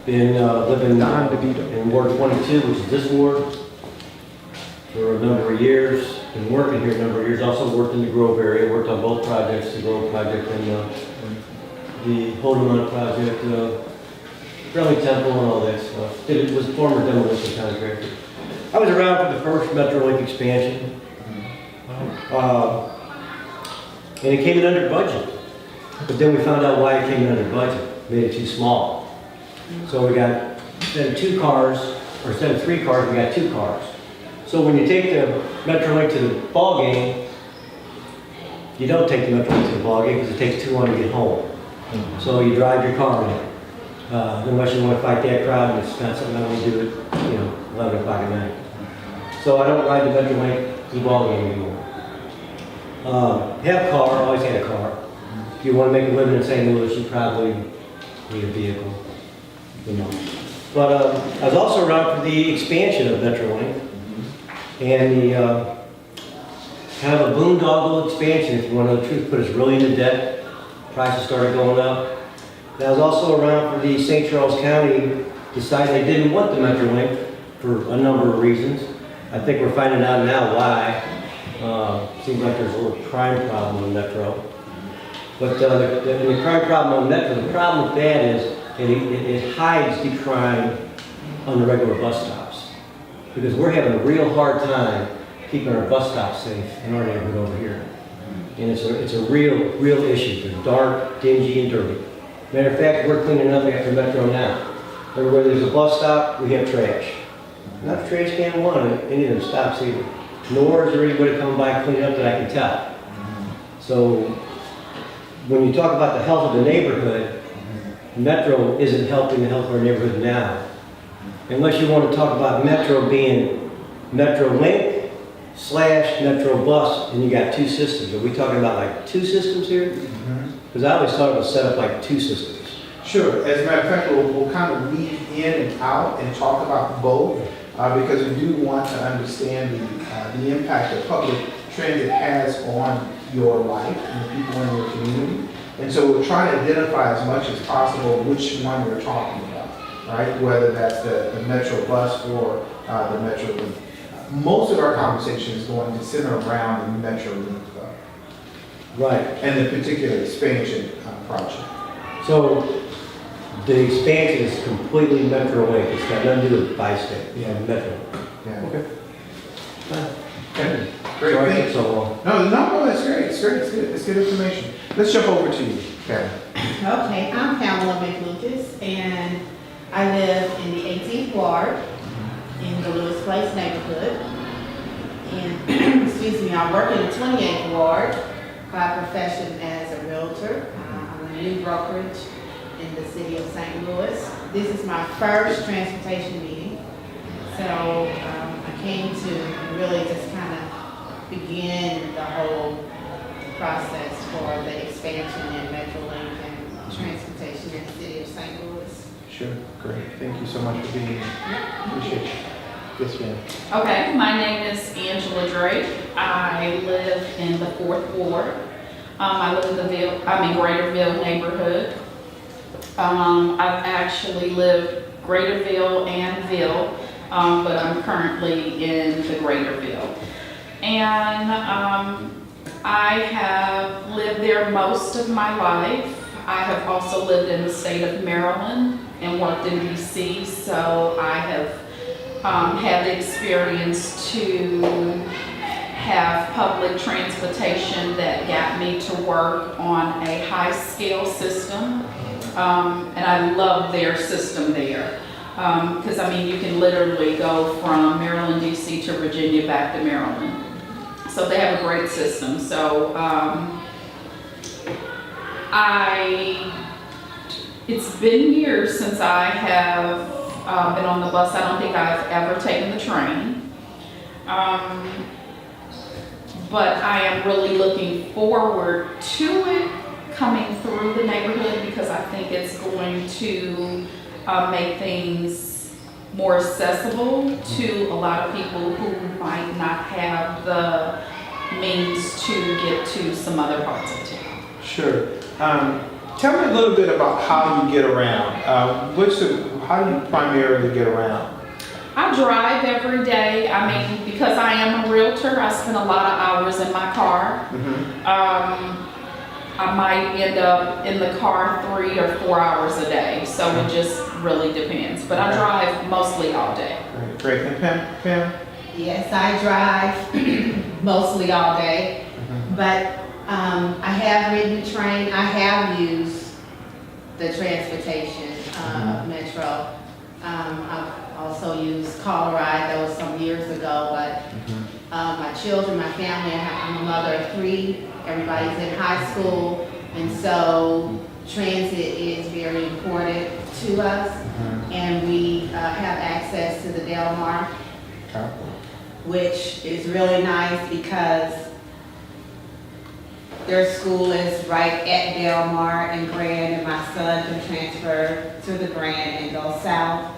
Been living Don DeVito. in Ward 22, which is this ward, for a number of years. Been working here a number of years. Also worked in the Grove area. Worked on both projects, the Grove project and the Holden project, Browning Temple and all that stuff. It was a former demolition contractor. I was around for the first Metrolink expansion. And it came in under budget. But then we found out why it came in under budget. Made it too small. So we got, instead of 2 cars, or instead of 3 cars, we got 2 cars. So when you take the Metrolink to the ball game, you don't take the Metrolink to the ball game because it takes too long to get home. So you drive your car in. Unless you want to fight that crowd, and it's not something I want to do at 11 o'clock at night. So I don't ride the Metrolink to the ball game anymore. Have a car, always had a car. If you want to make a living in St. Louis, you probably need a vehicle. But I was also around for the expansion of Metrolink and the kind of a boondoggle expansion, if you want to know the truth, put us really into debt. Prices started going up. And I was also around for the St. Charles County decided they didn't want the Metrolink for a number of reasons. I think we're finding out now why. Seems like there's a little crime problem in Metro. But the crime problem on Metro, the problem with that is it hides the crime on the regular bus stops. Because we're having a real hard time keeping our bus stops safe in our neighborhood over here. And it's a real issue. They're dark, dingy, and dirty. Matter of fact, we're cleaning up after Metro now. Everywhere there's a bus stop, we have trash. Not the trash can one, any of them stops either. Nor is there anybody coming by and cleaning up that I can tell. So when you talk about the health of the neighborhood, Metro isn't helping the health of our neighborhood now. Unless you want to talk about Metro being Metrolink / Metro Bus, and you got 2 systems. Are we talking about like 2 systems here? Because I always thought it was set up like 2 systems. Sure. As a matter of fact, we'll kind of weave in and out and talk about both because we do want to understand the impact that public transit has on your life and the people in your community. And so we'll try to identify as much as possible which one we're talking about, right? Whether that's the Metro Bus or the Metro Link. Most of our conversation is going to center around the Metro Link Right. and the particular expansion project. So the expansion is completely Metrolink. It's got nothing to do with Bi-State. Yeah, Metro. Yeah. Okay. Okay. Great. Sorry it Thank took so long. No, that's great. It's great. It's good. It's good information. Let's jump over to you, Karen. Okay, I'm Pamela McLucas, and I live in the 18th Ward in the Lewis Place neighborhood. And, excuse me, I work in the 28th Ward by profession as a realtor. I'm a new brokerage in the city of St. Louis. This is my first transportation meeting. So I came to really just kind of begin the whole process for the expansion in Metrolink and transportation in the city of St. Louis. Sure. Great. Thank you so much for being here. Appreciate you. Yes, ma'am. Okay, my name is Angela Drake. I live in the 4th Ward. I live in the Greaterville neighborhood. I've actually lived Greaterville and Ville, but I'm currently in the Greaterville. And I have lived there most of my life. I have also lived in the state of Maryland and worked in DC, so I have had the experience to have public transportation that got me to work on a high-scale system, and I love their system there. Because I mean, you can literally go from Maryland, DC to Virginia back to Maryland. So they have a great system. So it's been years since I have been on the bus. I don't think I've ever taken the train. But I am really looking forward to it coming through the neighborhood because I think it's going to make things more accessible to a lot of people who might not have the means to get to some other parts of town. Sure. Tell me a little bit about how you get around. how do you primarily get around? I drive every day. I mean, because I am a realtor, I spend a lot of hours in my car. I might end up in the car 3 or 4 hours a day, so it just really depends. But I drive mostly all day. Great. And Pam? Yes, I drive mostly all day, but I have ridden the train. I have used the transportation of Metro. I've also used Call Ride. That was some years ago, but my children, my family, I'm a mother of 3. Everybody's in high school, and so transit is very important to us. And we have access to the Del Mar, which is really nice because their school is right at Del Mar and Grand, and my son can transfer to the Grand and go south.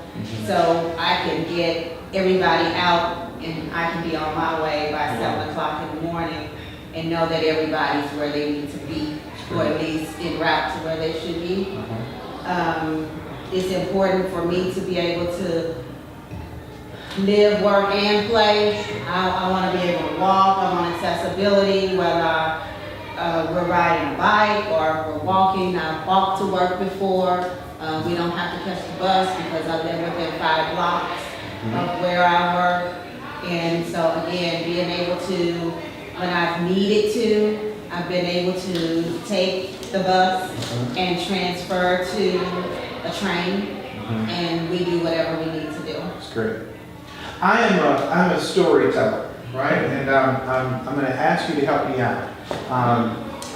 So I can get everybody out and I can be on my way by 7 o'clock in the morning and know that everybody's where they need to be, or at least en route to where they should be. It's important for me to be able to live, work, and play. I want to be able to walk. I want accessibility, whether we're riding a bike or we're walking. I've walked to work before. We don't have to catch the bus because I live within 5 blocks of where I work. And so again, being able to, when I've needed to, I've been able to take the bus and transfer to a train, and we do whatever we need to do. That's great. I'm a storyteller, right? And I'm going to ask you to help me out.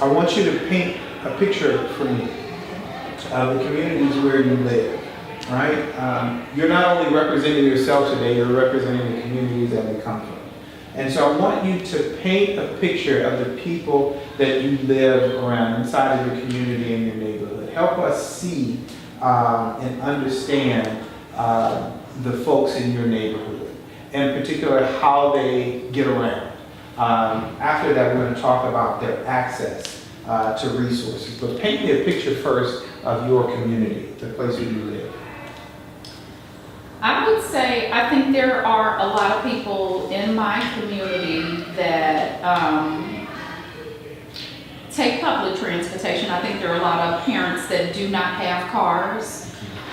I want you to paint a picture for me of the communities where you live, right? You're not only representing yourself today, you're representing the communities that we come from. And so I want you to paint a picture of the people that you live around inside of your community and your neighborhood. Help us see and understand the folks in your neighborhood, and in particular how they get around. After that, we're going to talk about their access to resources. But paint me a picture first of your community, the place where you live. I would say, I think there are a lot of people in my community that take public transportation. I think there are a lot of parents that do not have cars.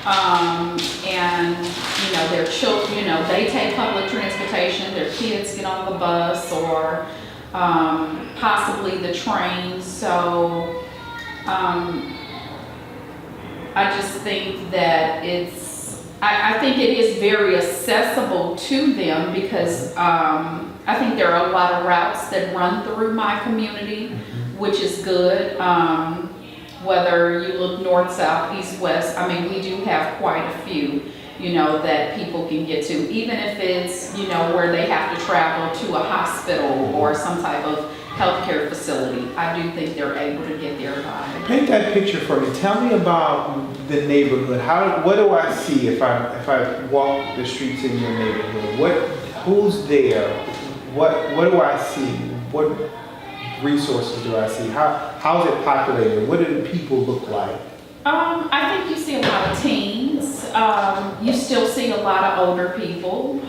And, you know, their children, you know, they take public transportation, their kids get on the bus or possibly the train. So I just think that I think it is very accessible to them because I think there are a lot of routes that run through my community, which is good. Whether you look north, south, east, west, I mean, we do have quite a few, you know, that people can get to, even if it's, you know, where they have to travel to a hospital or some type of healthcare facility. I do think they're able to get there by. Paint that picture for me. Tell me about the neighborhood. What do I see if I walk the streets in your neighborhood? Who's there? What do I see? What resources do I see? How is it populated? What do the people look like? I think you see a lot of teens. You still see a lot of older people.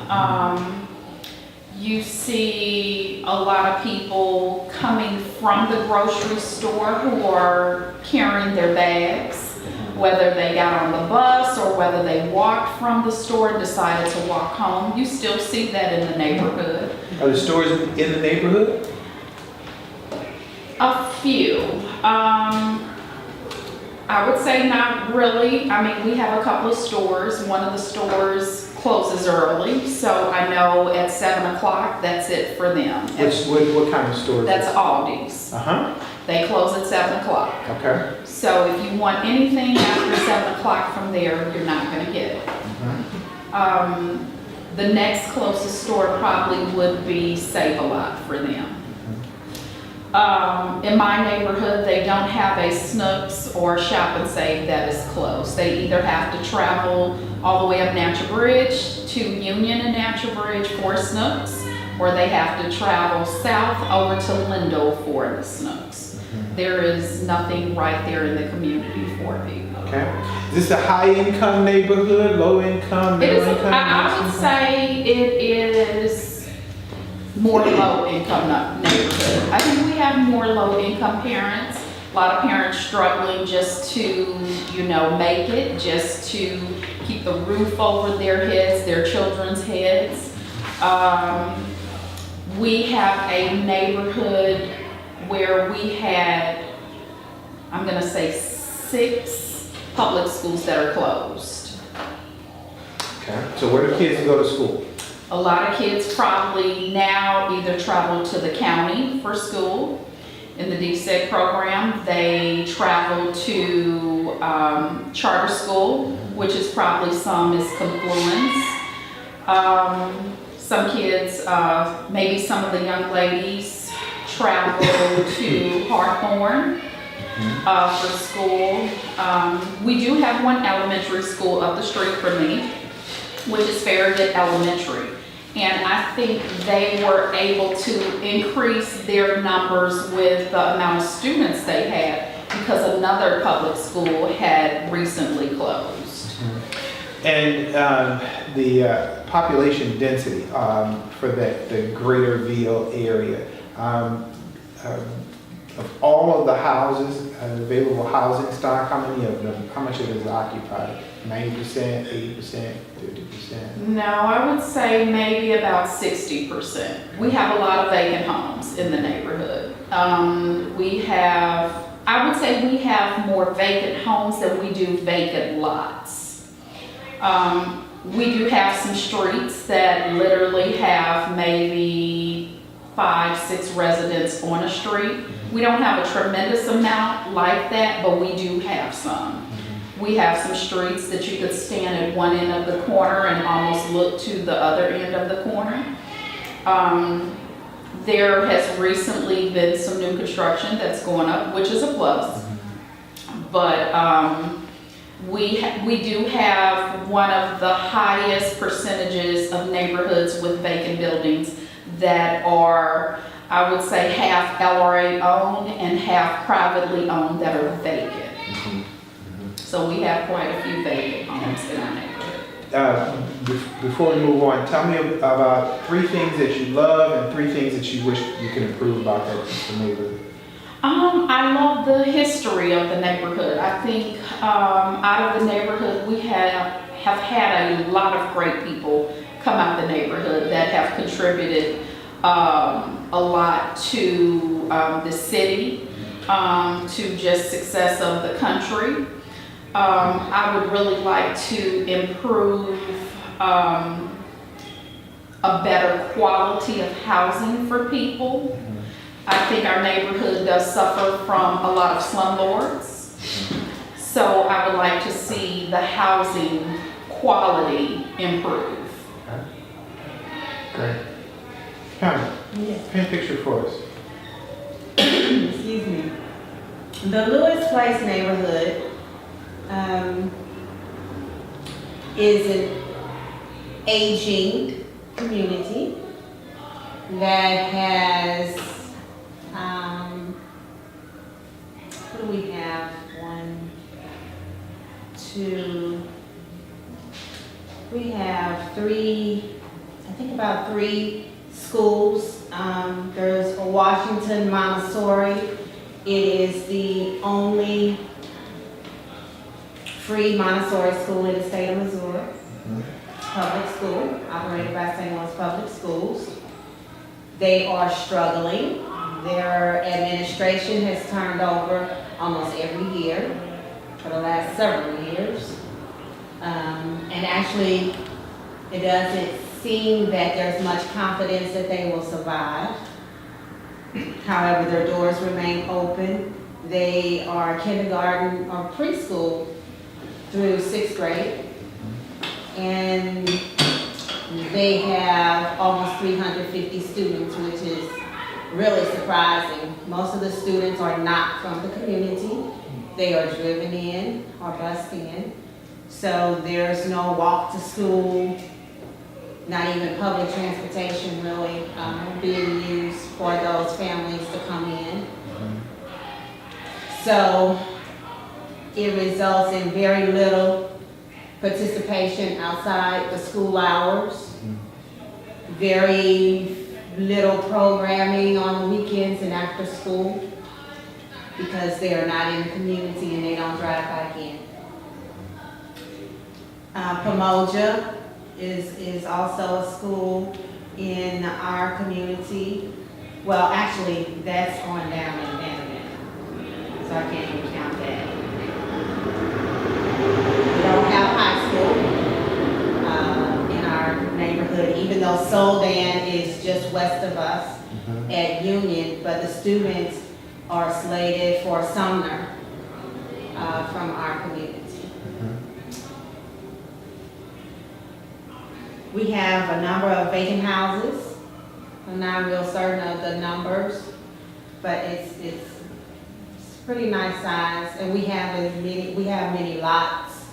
You see a lot of people coming from the grocery store who are carrying their bags, whether they got on the bus or whether they walked from the store and decided to walk home. You still see that in the neighborhood. Are the stores in the neighborhood? A few. I would say not really. I mean, we have a couple of stores. One of the stores closes early, so I know at 7 o'clock, that's it for them. What kind of stores? That's Aldi's. They close at 7 o'clock. Okay. So if you want anything after 7 o'clock from there, you're not going to get it. The next closest store probably would be Save-A-Lot for them. In my neighborhood, they don't have a Snooks or Shop and Save that is close. They either have to travel all the way up Natural Bridge to Union and Natural Bridge for Snooks, or they have to travel south over to Lindell for the Snooks. There is nothing right there in the community for people. Okay. Is this a high-income neighborhood, low-income, It is, middle-income? I would say it is more low-income neighborhood. I think we have more low-income parents. A lot of parents struggling just to, make it, just to keep the roof over their heads, their children's heads. We have a neighborhood where we had, I'm gonna say 6 public schools that are closed. Okay. So where do kids go to school? A lot of kids probably now either travel to the county for school. In the DSEC program, they travel to charter school, which is probably some is Confluence. Some kids, maybe some of the young ladies travel to Hawthorne for school. We do have one elementary school up the street from me, which is Farragut Elementary. And I think they were able to increase their numbers with the amount of students they had because another public school had recently closed. And the population density for the Greaterville area, of all of the houses, available housing stock, how many of them, how much of it is occupied? 90%, 80%, 50%? No, I would say maybe about 60%. We have a lot of vacant homes in the neighborhood. I would say we have more vacant homes than we do vacant lots. We do have some streets that literally have maybe 5-6 residents on a street. We don't have a tremendous amount like that, but we do have some. We have some streets that you could stand at one end of the corner and almost look to the other end of the corner. There has recently been some new construction that's going up, which is a plus. But we do have one of the highest percentages of neighborhoods with vacant buildings that are, I would say, half LRA owned and half privately owned that are vacant. So we have quite a few vacant homes in our neighborhood. Before we move on, tell me about 3 things that you love and 3 things that you wish you could improve about the neighborhood. I love the history of the neighborhood. I think out of the neighborhood, we have had a lot of great people come out the neighborhood that have contributed a lot to the city, to just success of the country. I would really like to improve a better quality of housing for people. I think our neighborhood does suffer from a lot of slumlords. So I would like to see the housing quality improve. Great. Pamela, Yes. paint a picture for us. Excuse me. The Lewis Place neighborhood is an aging community that has, what do we have? 1, 2, we have 3, I think about 3 schools. There's a Washington Montessori. It is the only free Montessori school in the state of Missouri. Public school, operated by St. Louis Public Schools. They are struggling. Their administration has turned over almost every year for the last several years. And actually, it doesn't seem that there's much confidence that they will survive. However, their doors remain open. They are kindergarten or preschool through 6th grade. And they have almost 350 students, which is really surprising. Most of the students are not from the community. They are driven in or bused in. So there's no walk to school not even public transportation really being used for those families to come in. So it results in very little participation outside the school hours, very little programming on the weekends and after school because they are not in the community and they don't drive back in. Pomoja is also a school in our community. Well, actually, that's on down in Vanderbilt, so I can't even count that. We don't have a high school in our neighborhood, even though Soldan is just west of us at Union, but the students are slated for Sumner from our community. We have a number of vacant houses. I'm not real certain of the numbers, but it's pretty nice size, and we have many lots,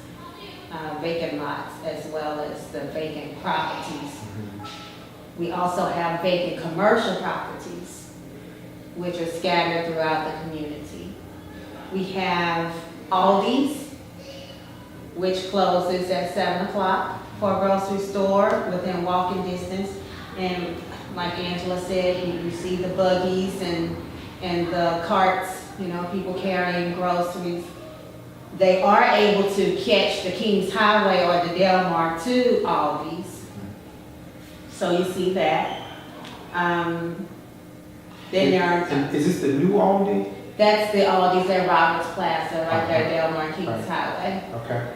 vacant lots, as well as the vacant properties. We also have vacant commercial properties, which are scattered throughout the community. We have Aldi's, which closes at 7 o'clock for a grocery store within walking distance. And like Angela said, you see the buggies and the carts, you know, people carrying groceries. They are able to catch the Kings Highway or the Delmar to Aldi's. So you see that. Then there are, And is this the new Aldi? that's the Aldi's at Roberts Plaza, right there, Delmar Kings Right. Highway. Okay.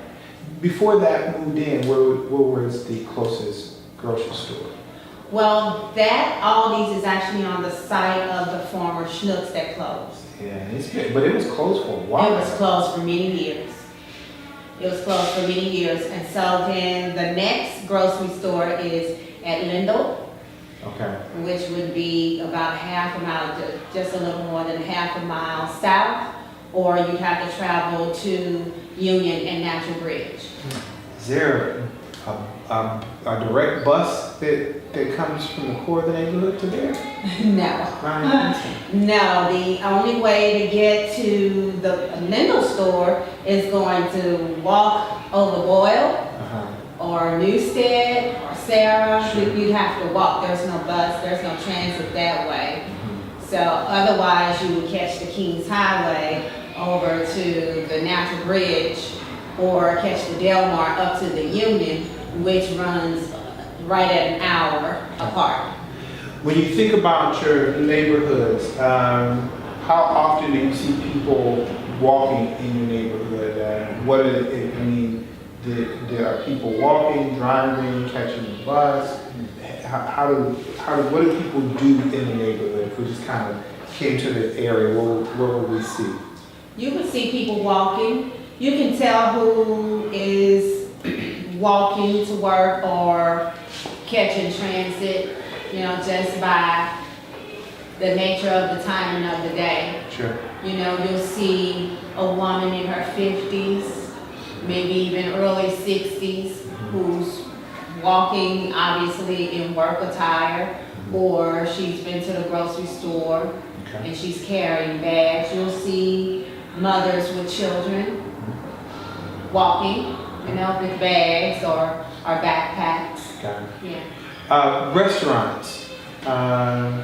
Before that moved in, where was the closest grocery store? Well, that Aldi's is actually on the site of the former Schnucks that closed. Yeah, but it was closed for a while. It was closed for many years. It was closed for many years, and so then the next grocery store is at Lindell, Okay. which would be about half a mile, just a little more than half a mile south, or you'd have to travel to Union and Natural Bridge. Is there a direct bus that comes from the core of the neighborhood to there? No. Right. No, the only way to get to the Lindell store is going to walk over Boyle Uh-huh. or Newstead or Sarah. Sure. You'd have to walk. There's no bus, there's no transit that way. So otherwise you would catch the Kings Highway over to the Natural Bridge or catch the Delmar up to the Union, which runs right at an hour apart. When you think about your neighborhoods, how often do you see people walking in your neighborhood? What are the, I mean, are people walking, driving, catching the bus? What do people do in the neighborhood? If we just kind of came to the area, what would we see? You would see people walking. You can tell who is walking to work or catching transit, you know, just by the nature of the timing of the day. Sure. You know, you'll see a woman in her 50s, maybe even early 60s, who's walking obviously in work attire, or she's been to the grocery store Okay. and she's carrying bags. You'll see mothers with children walking, you know, with bags or backpacks. Got it. Yeah. Restaurants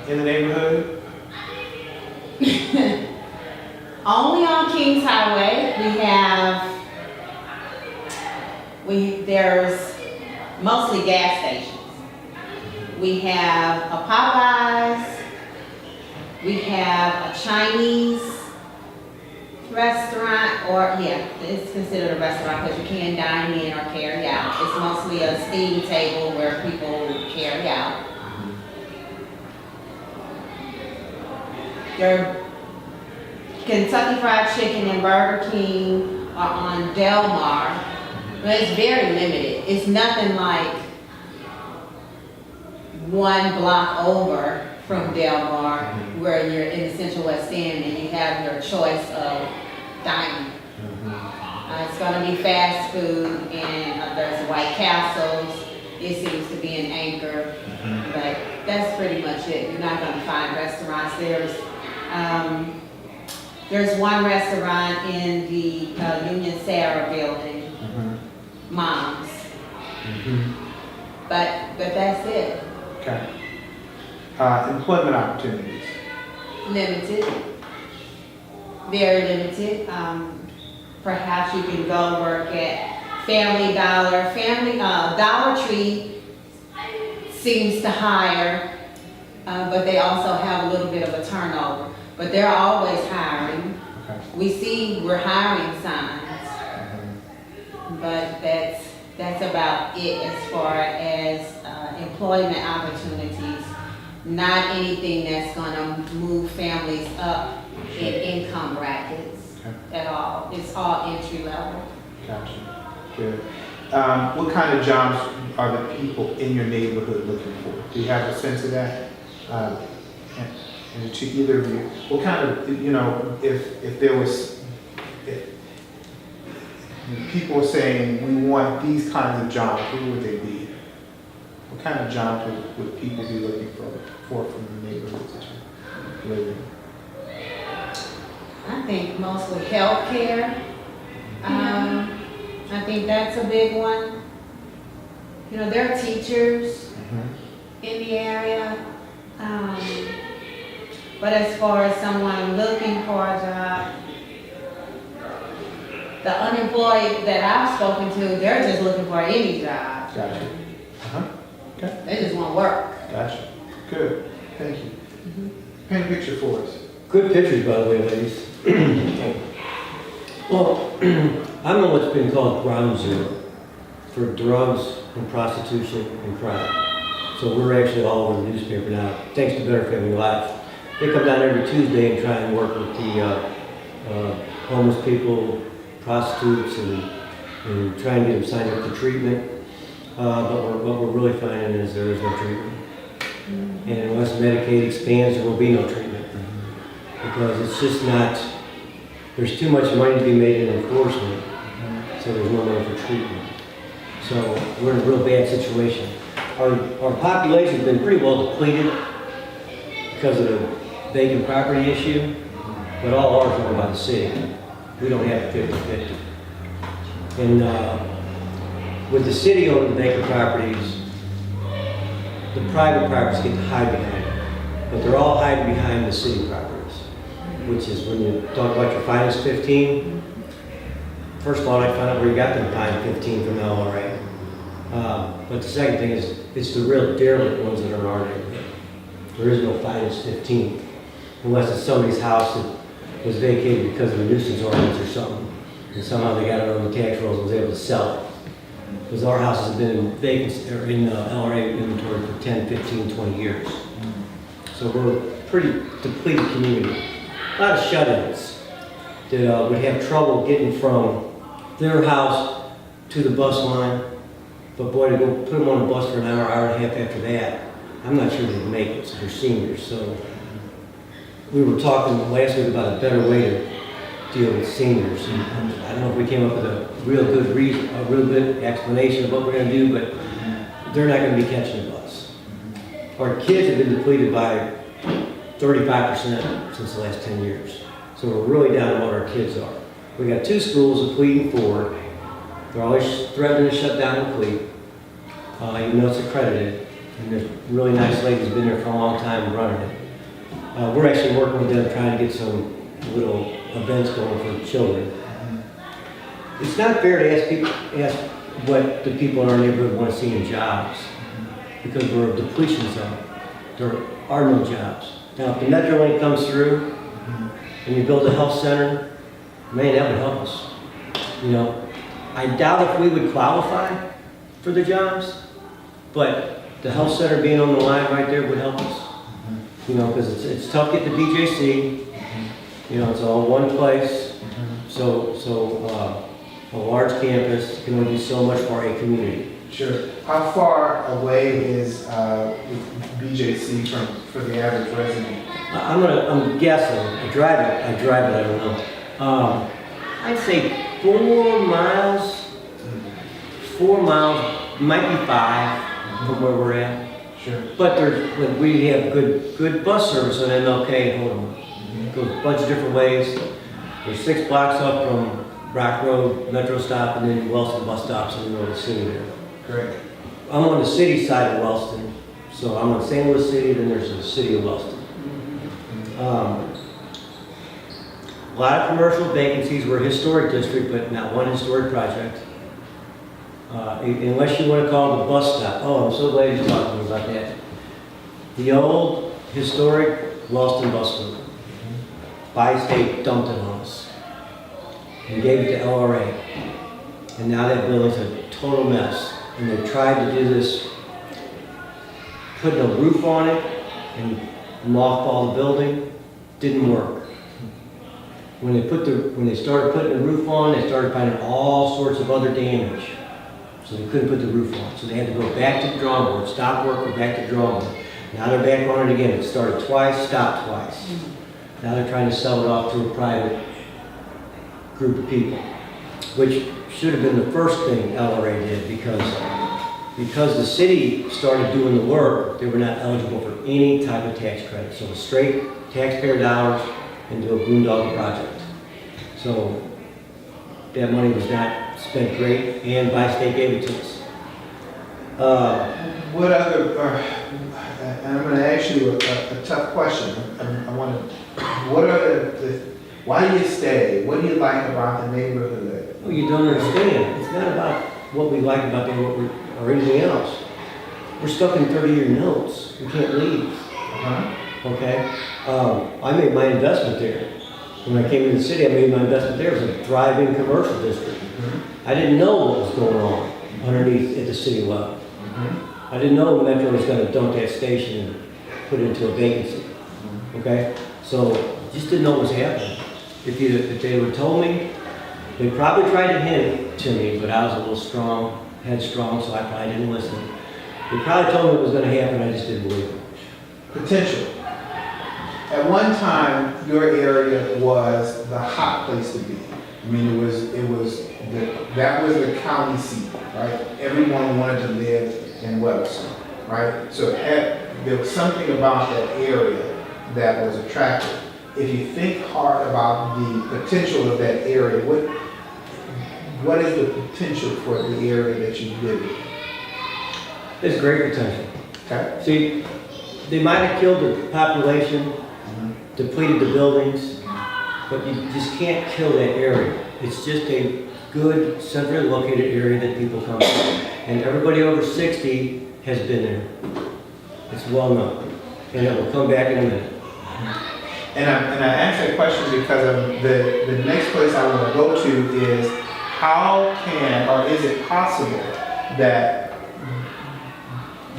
in the neighborhood? Only on Kings Highway, there's mostly gas stations. We have a Popeyes, we have a Chinese restaurant, or yeah, it's considered a restaurant because you can dine in or carry out. It's mostly a steam table where people carry out. Your Kentucky Fried Chicken and Burger King are on Delmar, but it's very limited. It's nothing like one block over from Delmar where you're in the Central West End and you have your choice of dining. It's gonna be fast food, and there's White Castles, it seems to be an anchor, but that's pretty much it. You're not gonna find restaurants. There's one restaurant in the Union Sarah building, Mom's, but that's it. Okay. Employment opportunities. Limited, very limited. Perhaps you can go work at Family Dollar. Dollar Tree seems to hire, but they also have a little bit of a turnover. But they're always hiring. Okay. We see we're hiring signs, but that's about it as far as employment opportunities. Not anything that's gonna move families up in income brackets at all. It's all entry level. Gotcha. Good. What kind of jobs are the people in your neighborhood looking for? Do you have a sense of that? And to either of you, what kind of, if there was, if people were saying, we want these kinds of jobs, who would they be? What kind of jobs would people be looking for from the neighborhoods that you live in? I think mostly healthcare. I think that's a big one. There are teachers in the area. But as far as someone looking for a job, the unemployed that I've spoken to, they're just looking for any job. Gotcha. Okay. They just want work. Gotcha. Good. Thank you. Paint a picture for us. Good pictures, by the way, ladies. Well, I'm on what's been called ground zero for drugs and prostitution and crime. So we're actually all over the newspaper now, thanks to Better Family Life. They come down every Tuesday and try and work with the homeless people, prostitutes, and try and get them signed up for treatment. But what we're really finding is there is no treatment. And unless Medicaid expands, there will be no treatment. Because it's just not, there's too much money to be made in enforcement, so there's no money for treatment. So we're in a real bad situation. Our population's been pretty well depleted because of the vacant property issue, but all ours are owned by the city. We don't have 50-50. And with the city owning the vacant properties, the private properties get to hide behind it. But they're all hiding behind the city properties, which is when you talk about your finest 15, first of all, I find out where you got them fined 15 from now on, right? But the second thing is, it's the real derelict ones that are in our neighborhood. There is no finest 15, unless it's somebody's house that was vacated because of a nuisance ordinance or something, and somehow they got it on the tax rolls and was able to sell it. Because our houses have been in vacancy, or in LRA inventory for 10, 15, 20 years. So we're a pretty depleted community. A lot of shut-ins that would have trouble getting from their house to the bus line. But boy, to go put them on a bus for an hour, hour and a half after that, I'm not sure they'd make it, so they're seniors. So we were talking last week about a better way to deal with seniors. And I don't know if we came up with a real good reason, a real good explanation of what we're gonna do, but they're not gonna be catching the bus. Our kids have been depleted by 35% since the last 10 years. So we're really down to what our kids are. We got 2 schools, Cleet and Ford. They're always threatening to shut down Cleet, even though it's accredited. And there's really nice ladies been there for a long time running it. We're actually working with them trying to get some little events going for children. It's not fair to ask what the people in our neighborhood want to see in jobs, because we're a depletion zone. There are no jobs. Now, if the Metrolink comes through and you build a health center, man, that would help us. I doubt if we would qualify for the jobs, but the health center being on the line right there would help us. Because it's tough getting to BJC. It's all one place. So a large campus can only do so much for a community. Sure. How far away is BJC for the average resident? I'm guessing. I drive it. I don't know. I'd say 4 miles might be 5 from where we're at. Sure. But we have good bus service on MLK, hold on. Goes a bunch of different ways. There's 6 blocks up from Rock Road Metro stop and then Wellston bus stops in the middle of the city there. Correct. I'm on the city side of Wellston, so I'm on St. Louis City, then there's the city of Wellston. A lot of commercial vacancies. We're a historic district, but not one historic project. Unless you want to call it the bus stop. Oh, I'm so glad you're talking about that. The old historic Wellston bus route. Bi-State dumped it on us and gave it to LRA. And now that building's a total mess. And they tried to do this, putting a roof on it and mothball the building. Didn't work. When they started putting the roof on, they started finding all sorts of other damage. So they couldn't put the roof on. So they had to go back to the drawing board, stop work, go back to the drawing board. Now they're back on it again. It started twice, stopped twice. Now they're trying to sell it off to a private group of people, which should have been the first thing LRA did because the city started doing the work, they were not eligible for any type of tax credit. So it was straight taxpayer dollars into a boondoggle project. So that money was not spent great, and Bi-State gave it to us. What other, and I'm going to ask you a tough question. I want to, what are why do you stay? What do you like about the neighborhood? Well, you don't understand. It's not about what we like about there or anything else. We're stuck in 30-year notes. We can't leave. Okay? I made my investment there. When I came to the city, I made my investment there. It was a thriving commercial district. I didn't know what was going on underneath at the city level. I didn't know Metro was going to dump that station and put it into a vacancy. Okay? So just didn't know what was happening. If they would have told me, they probably tried to hint it to me, but I was a little headstrong, so I probably didn't listen. They probably told me what was going to happen, I just didn't believe it. Potential. At one time, your area was the hot place to be. I mean, that was the county seat, right? Everyone wanted to live in Webster, right? So there was something about that area that was attractive. If you think hard about the potential of that area, what is the potential for the area that you live in? There's great potential. Okay. See, they might have killed the population, depleted the buildings, but you just can't kill that area. It's just a good, centrally located area that people come to. And everybody over 60 has been there. It's well known. And it will come back in a minute. And I ask that question because the next place I want to go to is how can, or is it possible that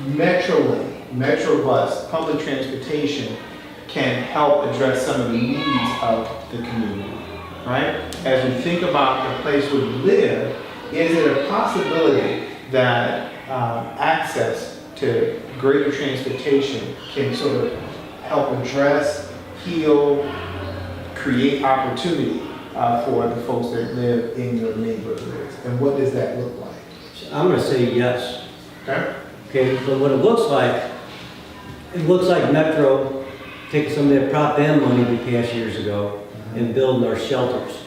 Metrolink, Metrobus, public transportation can help address some of the needs of the community, right? As we think about the place where we live, is it a possibility that access to greater transportation can sort of help address, heal, create opportunity for the folks that live in your neighborhoods? And what does that look like? I'm going to say yes. Okay? Okay, but what it looks like Metro taking some of that Prop M money we passed years ago and building our shelters.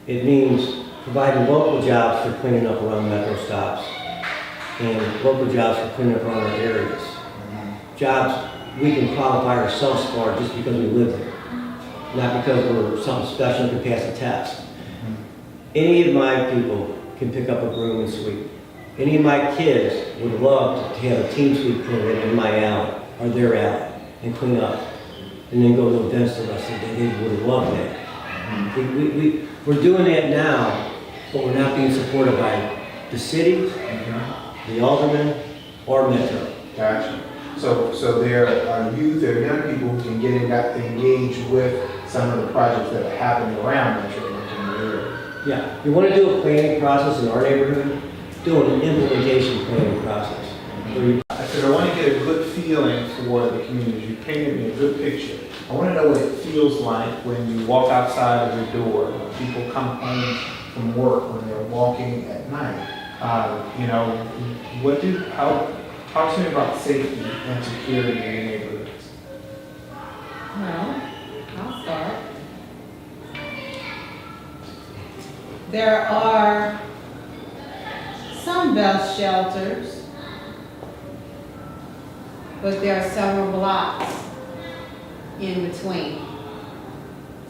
It means providing local jobs for cleaning up around Metro stops and local jobs for cleaning up around our areas. Jobs we can qualify ourselves for just because we live there, not because we're something special and can pass a test. Any of my people can pick up a broom and sweep. Any of my kids would love to have a team sweep program in my alley or their alley and clean up and then go to events the rest of the day. They would love that. We're doing that now, but we're not being supported by the city, the aldermen, or Metro. Gotcha. So there are youth, there are young people who can get engaged with some of the projects that are happening around Metro in the area. Yeah, you want to do a planning process in our neighborhood, do an implementation planning process. Because I want to get a good feeling for the community. You painted me a good picture. I want to know what it feels like when you walk outside of your door, when people come home from work, when they're walking at night. You know, talk to me about safety and security in your neighborhoods. Well, I'll start. There are some bus shelters, but there are several blocks in between.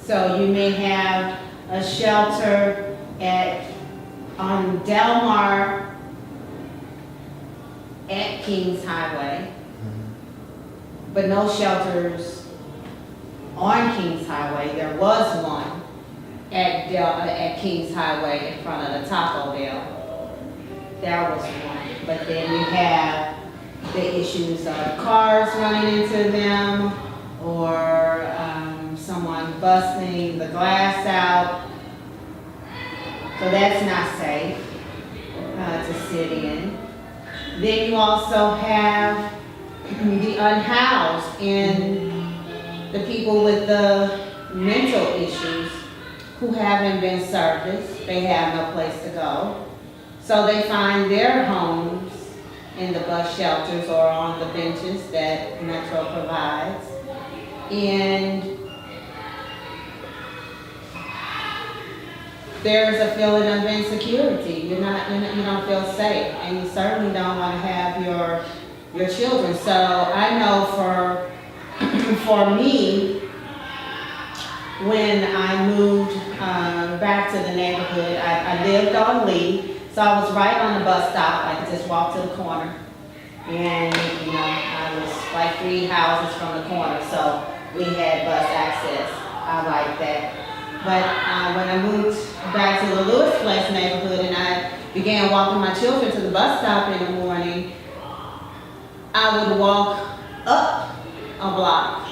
So you may have a shelter on Delmar at Kings Highway, but no shelters on Kings Highway. There was one at Kings Highway in front of the Taco Bell. There was one. But then you have the issues of cars running into them or someone busting the glass out. So that's not safe to sit in. Then you also have the unhoused and the people with the mental issues who haven't been serviced. They have no place to go. So they find their homes in the bus shelters or on the benches that Metro provides. And there's a feeling of insecurity. You don't feel safe, and you certainly don't want to have your children. So I know for me, when I moved back to the neighborhood, I lived on Lee, so I was right on the bus stop. I could just walk to the corner, and I was like 3 houses from the corner, so we had bus access. I like that. But when I moved back to the Lewis Place neighborhood and I began walking my children to the bus stop in the morning, I would walk up a block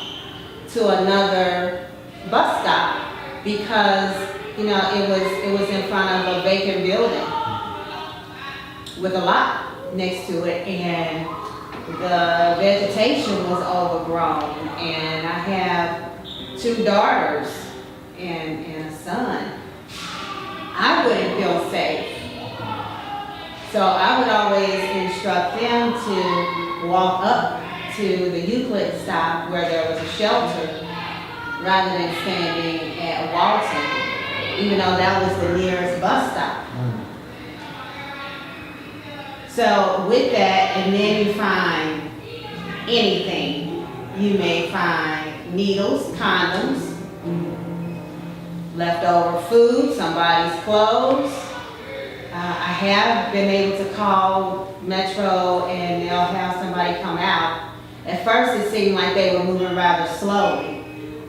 to another bus stop because it was in front of a vacant building with a lot next to it, and the vegetation was overgrown, and I have 2 daughters and a son. I wouldn't feel safe. So I would always instruct them to walk up to the Euclid stop where there was a shelter rather than standing at Walton, even though that was the nearest bus stop. So with that, and then you find anything. You may find needles, condoms, leftover food, somebody's clothes. I have been able to call Metro and they'll have somebody come out. At first it seemed like they were moving rather slowly,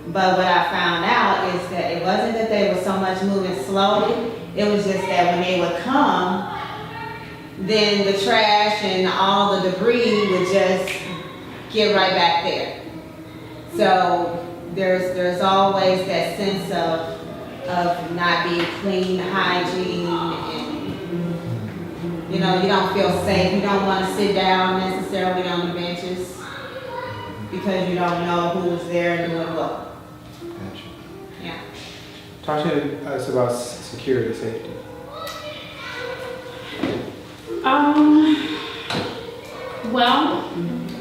but what I found out is that it wasn't that they were so much moving slowly, it was just that when they would come, then the trash and all the debris would just get right back there. So there's always that sense of not being clean, hygiene, and you don't feel safe. You don't want to sit down necessarily on the benches because you don't know who's there doing what. Gotcha. Yeah. Talk to us about security, safety. Well,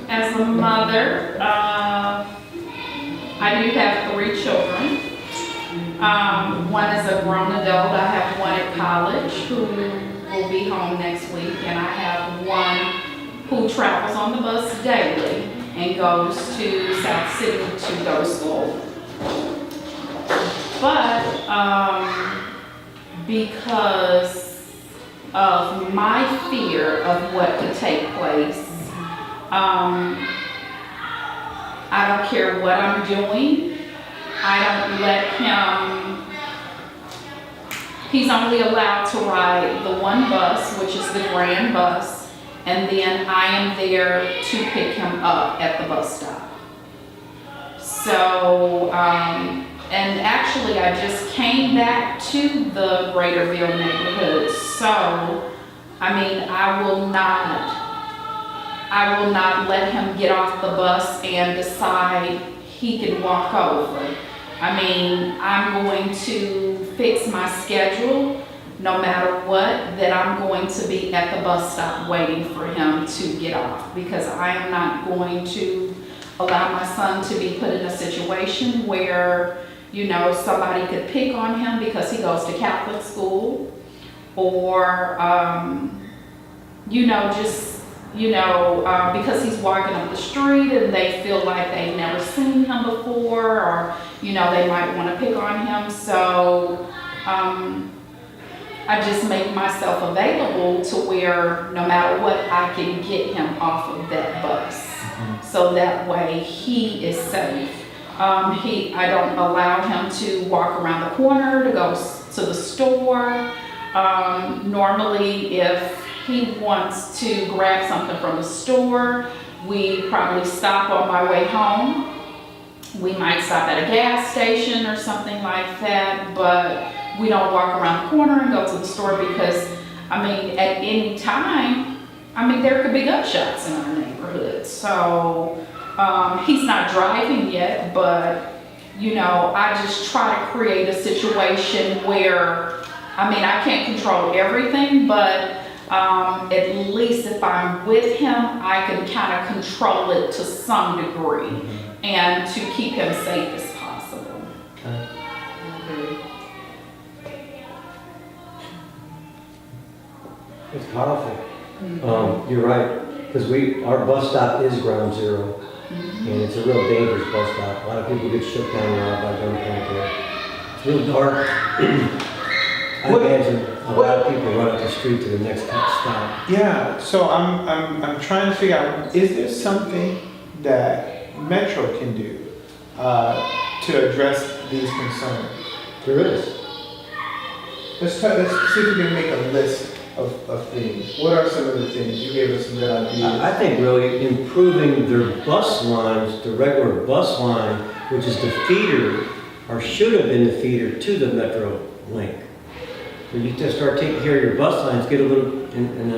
as a mother, I do have 3 children. One is a grown adult. I have one at college who will be home next week, and I have one who travels on the bus daily and goes to South City to go to school. But because of my fear of what could take place, I don't care what I'm doing. I don't let him, he's only allowed to ride the one bus, which is the Grand Bus, and then I am there to pick him up at the bus stop. So, and actually I just came back to the Greaterville neighborhood, so, I will not let him get off the bus and decide he can walk over. I'm going to fix my schedule no matter what, that I'm going to be at the bus stop waiting for him to get off, because I am not going to allow my son to be put in a situation where, you know, somebody could pick on him because he goes to Catholic school, or, you know, just, you know, because he's walking up the street and they feel like they've never seen him before, or, you know, they might want to pick on him. So, I just make myself available to where no matter what, I can get him off of that bus. So that way he is safe. I don't allow him to walk around the corner to go to the store. Normally, if he wants to grab something from the store, we probably stop on my way home. We might stop at a gas station or something like that, but we don't walk around the corner and go to the store because, I mean, at any time, I mean, there could be gunshots in our neighborhood. So he's not driving yet, but, you know, I just try to create a situation where, I mean, I can't control everything, but at least if I'm with him, I can kind of control it to some degree and to keep him safe as possible. It's powerful. You're right, because our bus stop is ground zero, and it's a real dangerous bus stop. A lot of people get shook down there by gunpoint there. It's real dark. I imagine a lot of people run up the street to the next stop. Yeah, so I'm trying to figure out, is there something that Metro can do to address these concerns? There is. Let's see if we can make a list of things. What are some of the things? You gave us some good ideas. I think really improving their bus lines, the regular bus line, which is the feeder, or should have been the feeder to the Metro link. So you just start taking care of your bus lines, get a little, and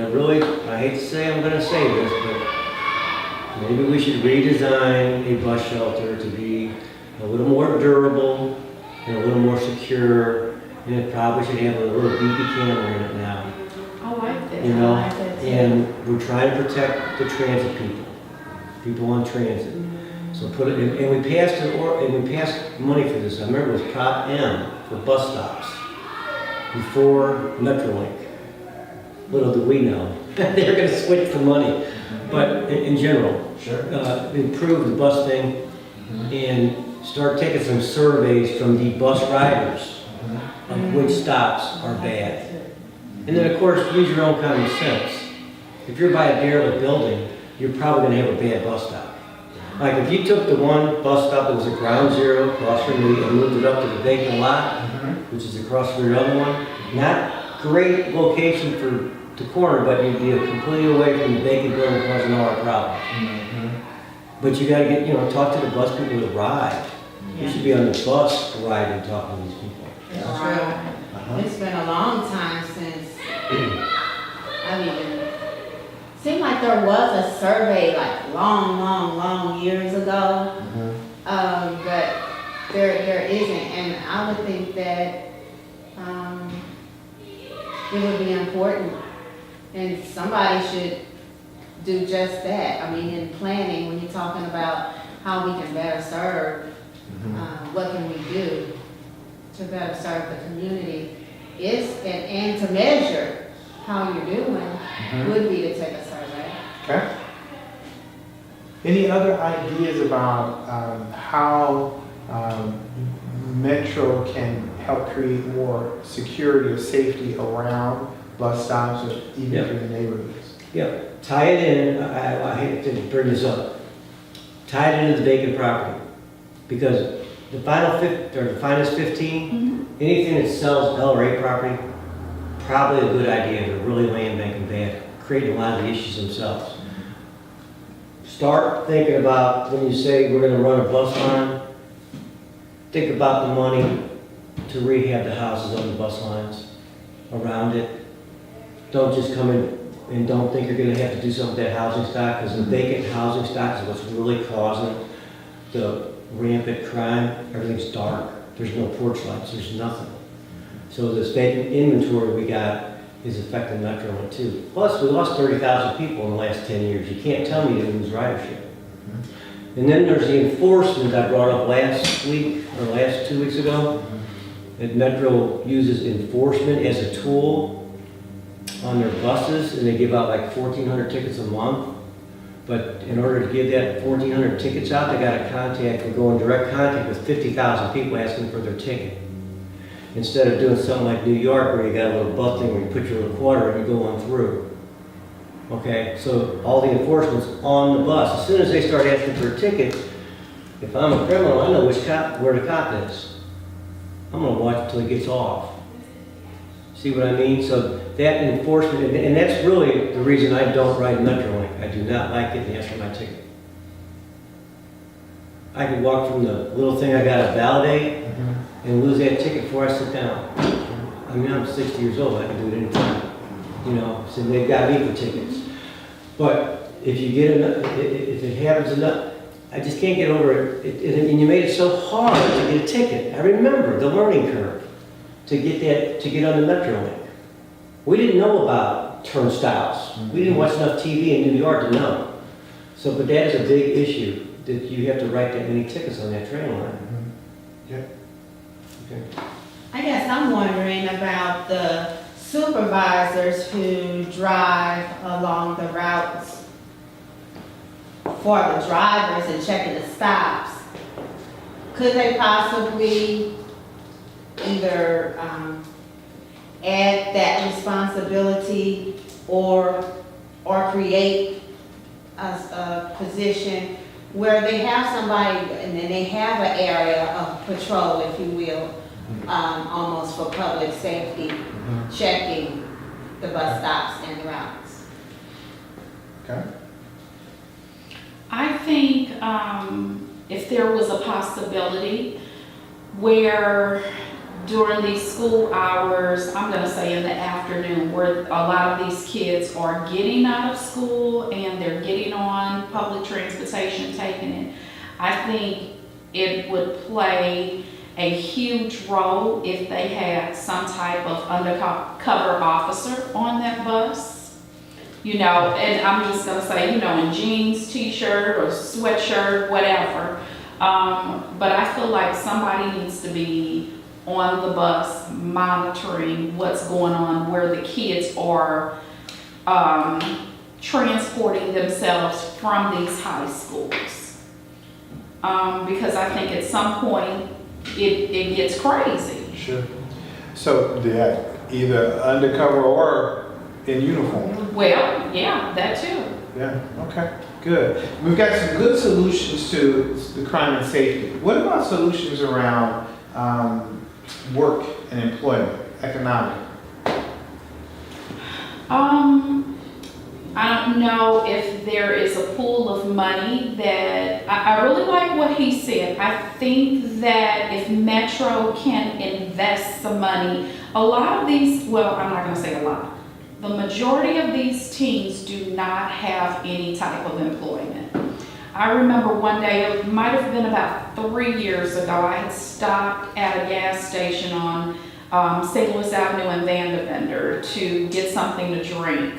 I hate to say I'm gonna say this, but maybe we should redesign a bus shelter to be a little more durable and a little more secure, and it probably should have a little BB camera in it now. I like that. You know, I like that too. and we're trying to protect the transit people on transit. So put it in, and we passed money for this. I remember it was Prop M for bus stops before Metrolink. Little do we know, they're gonna switch the money. But in general, improve the bus thing and start taking some surveys from the bus riders of which stops are bad. And then, of course, use your own common sense. If you're by a derelict building, you're probably going to have a bad bus stop. Like if you took the one bus stop that was at ground zero across from me and moved it up to the vacant lot, which is across from your other one, not great location for the corner, but you'd be completely away from the vacant building, causing all our problems. But you got to get, talk to the bus people that ride. You should be on the bus riding, talking to these people. Right. It's been a long time since seemed like there was a survey like long years ago. But there isn't, and I would think that it would be important, and somebody should do just that. I mean, in planning, when you're talking about how we can better serve, what can we do to better serve the community, and to measure how you're doing would be to take a survey. Okay. Any other ideas about how Metro can help create more security or safety around bus stops or even in the neighborhoods? Yeah, tie it in, I hate to bring this up, tie it into the vacant property. Because the finest 15, anything that sells L or A property, probably a good idea to really land banking bad, creating a lot of the issues themselves. Start thinking about when you say we're going to run a bus line, think about the money to rehab the houses on the bus lines around it. Don't just come in and don't think you're going to have to do something with that housing stock, because the vacant housing stock is what's really causing the rampant crime. Everything's dark. There's no porch lights. There's nothing. So this vacant inventory we got is affecting Metrolink too. Plus, we lost 30,000 people in the last 10 years. You can't tell me you didn't lose ridership. And then there's the enforcement I brought up last week, or last 2 weeks ago. That Metro uses enforcement as a tool on their buses, and they give out like 1,400 tickets a month. But in order to give that 1,400 tickets out, they got to contact and go in direct contact with 50,000 people asking for their ticket. Instead of doing something like New York where you got a little butt thing where you put your little quarter and you go on through. Okay, so all the enforcement's on the bus. As soon as they start asking for a ticket, if I'm a criminal, I know where the cop is. I'm gonna watch until he gets off. See what I mean? So that enforcement, and that's really the reason I don't ride Metrolink. I do not like it and ask for my ticket. I could walk from the little thing I gotta validate and lose that ticket before I sit down. I mean, I'm 60 years old, I can do it anytime. You know, so they've got me for tickets. But if you get enough, if it happens enough, I just can't get over it. And you made it so hard to get a ticket. I remember the learning curve to get on the Metrolink. We didn't know about turnstiles. We didn't watch enough TV in New York to know. So, but that is a big issue, that you have to write that many tickets on that train line. Yep. Okay. I guess I'm wondering about the supervisors who drive along the routes for the drivers and checking the stops. Could they possibly either add that responsibility or create a position where they have somebody and then they have an area of patrol, if you will, almost for public safety, checking the bus stops and the routes. Okay. I think if there was a possibility where during these school hours, I'm gonna say in the afternoon, where a lot of these kids are getting out of school and they're getting on public transportation, taking it, I think it would play a huge role if they had some type of undercover officer on that bus. You know, and I'm just gonna say, you know, in jeans, t-shirt, or sweatshirt, whatever. But I feel like somebody needs to be on the bus monitoring what's going on, where the kids are transporting themselves from these high schools. Because I think at some point it gets crazy. Sure. So, yeah, either undercover or in uniform. Well, yeah, that too. Yeah, okay, good. We've got some good solutions to the crime and safety. What about solutions around work and employment, economic? I don't know if there is a pool of money that, I really like what he said. I think that if Metro can invest some money, a lot of these, well, I'm not gonna say a lot. The majority of these teams do not have any type of employment. I remember one day, it might have been about 3 years ago, I had stopped at a gas station on St. Louis Avenue in Vanderbilt to get something to drink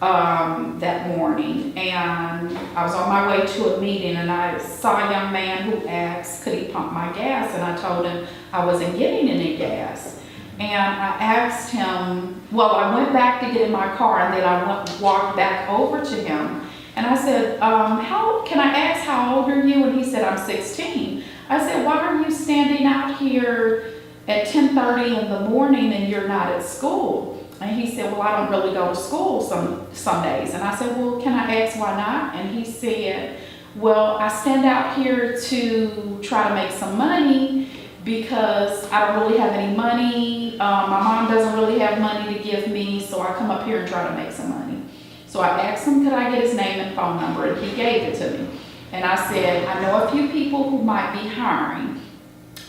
that morning. And I was on my way to a meeting and I saw a young man who asked, could he pump my gas? And I told him I wasn't getting any gas. And I asked him, well, I went back to get in my car and then I walked back over to him. And I said, can I ask how old are you? And he said, I'm 16. I said, why are you standing out here at 10:30 in the morning and you're not at school? And he said, well, I don't really go to school some days. And I said, well, can I ask why not? And he said, well, I stand out here to try to make some money because I don't really have any money. My mom doesn't really have money to give me, so I come up here and try to make some money. So I asked him, could I get his name and phone number? And he gave it to me. And I said, I know a few people who might be hiring.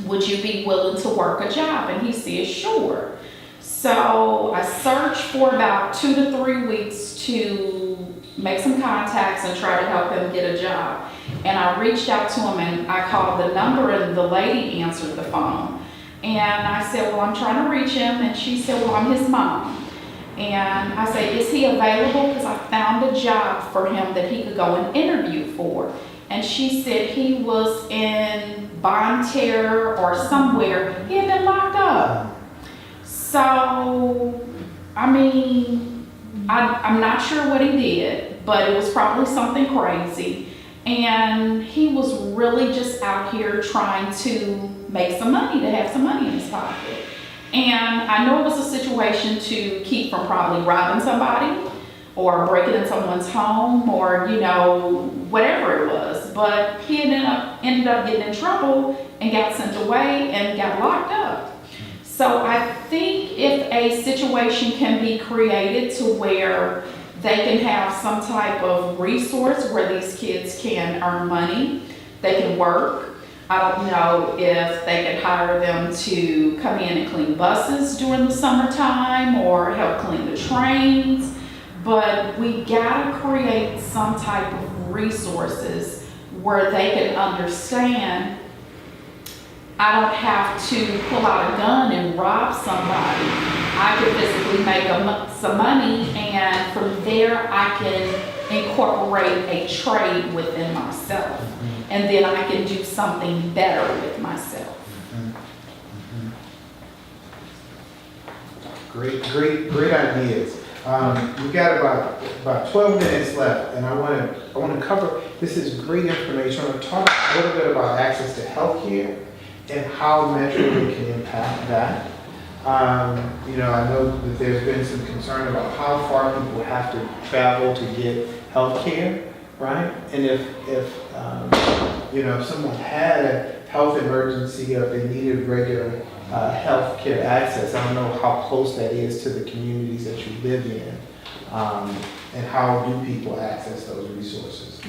Would you be willing to work a job? And he said, sure. So I searched for about 2 to 3 weeks to make some contacts and try to help him get a job. And I reached out to him and I called the number and the lady answered the phone. And I said, well, I'm trying to reach him. And she said, well, I'm his mom. And I said, is he available? Because I found a job for him that he could go and interview for. And she said he was in Bonne Terre or somewhere. He had been locked up. So, I mean, I'm not sure what he did, but it was probably something crazy. And he was really just out here trying to make some money, to have some money in his pocket. And I know it was a situation to keep from probably robbing somebody or breaking in someone's home or, you know, whatever it was. But he ended up getting in trouble and got sent away and got locked up. So I think if a situation can be created to where they can have some type of resource where these kids can earn money, they can work. I don't know if they could hire them to come in and clean buses during the summertime or help clean the trains, but we gotta create some type of resources where they can understand I don't have to pull out a gun and rob somebody. I can physically make some money, and from there I can incorporate a trade within myself. And then I can do something better with myself. Great ideas. We've got about 12 minutes left, and I want to cover. This is great information. I want to talk a little bit about access to healthcare and how Metro can impact that. You know, I know that there's been some concern about how far people have to travel to get healthcare, right? And if you know, if someone had a health emergency or if they needed regular health care access, I don't know how close that is to the communities that you live in, and how do people access those resources?